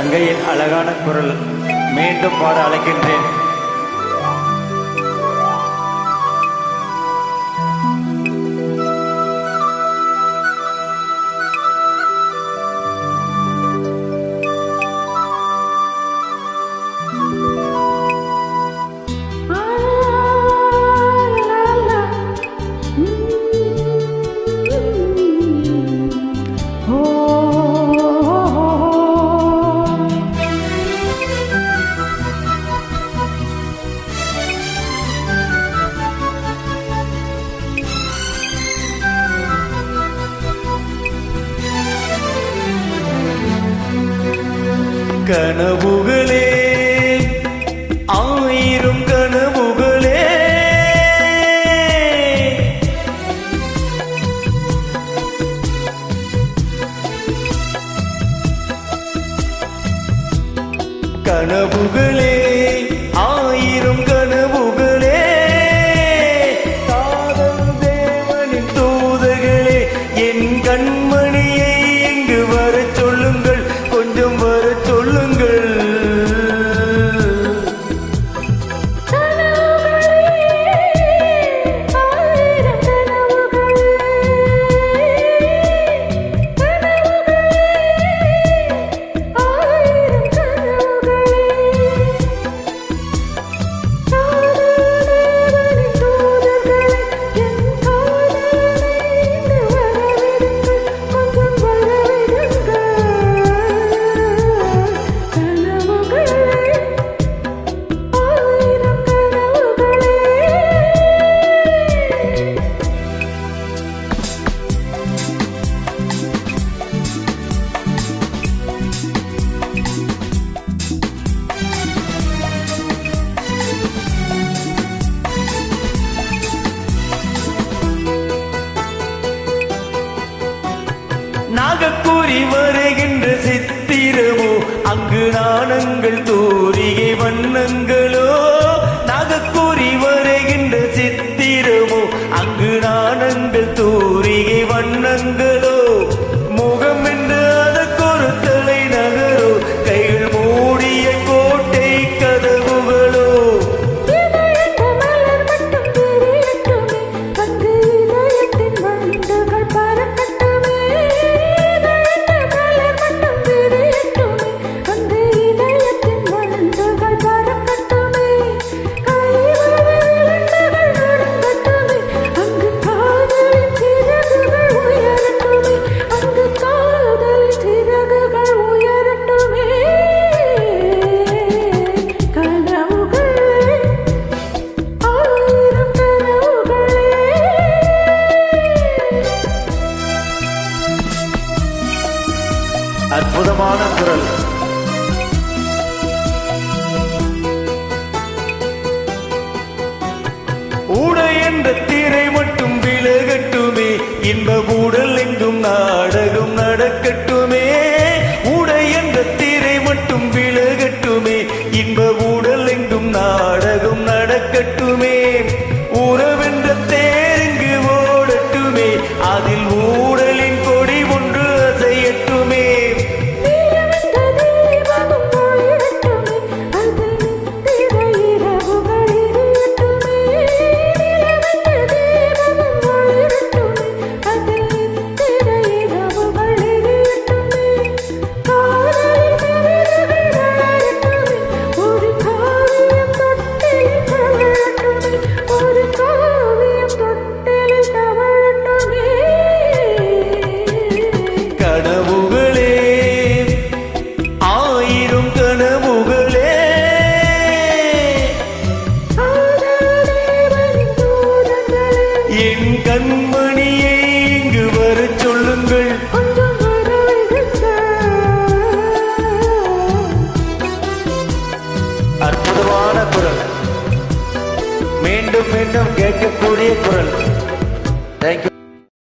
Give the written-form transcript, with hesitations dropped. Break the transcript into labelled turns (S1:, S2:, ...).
S1: தங்கையின் அழகான குரல் மீண்டும் பாட அழைக்கின்றேன். கனவுகளே ஆயிரம் கனவுகளே, கனவுகளே ஆயிரம் கனவுகளே, காதல் தேவனின் தூதர்களே, என் கண்மணியை இங்கு வரச் சொல்லுங்கள், கொஞ்சம் வரச் சொல்லுங்கள். நாகக்கூறி வருகின்ற சித்திரமோ, அங்கு நாணங்கள் தூரிகை வண்ணங்களோ. நாகக்கூறி வருகின்ற சித்திரமோ, அங்கு நாணங்கள் தூரிகை வண்ணங்களோ. முகம் என்று அதற்கொரு தலை நகரோ, கைகள் மூடிய கோட்டை கதவுகளோ. அற்புதமான குரல். ஊடை என்ற திரை மட்டும் விலகட்டுமே, இன்ப ஊடல் எங்கும் நாடகம் நடக்கட்டுமே. ஊடை என்ற திரை மட்டும் விலகட்டுமே, இன்ப ஊடல் எங்கும் நாடகம் நடக்கட்டுமே. உறவென்ற தேருங்கு ஓடட்டுமே, அதில் ஊடலின் கொடி ஒன்று அசையட்டுமே. கனவுகளே ஆயிரம் கனவுகளே, என் கண்மணியை இங்கு வரச் சொல்லுங்கள். அற்புதமான குரல், மீண்டும் மீண்டும் கேட்கக்கூடிய குரல்.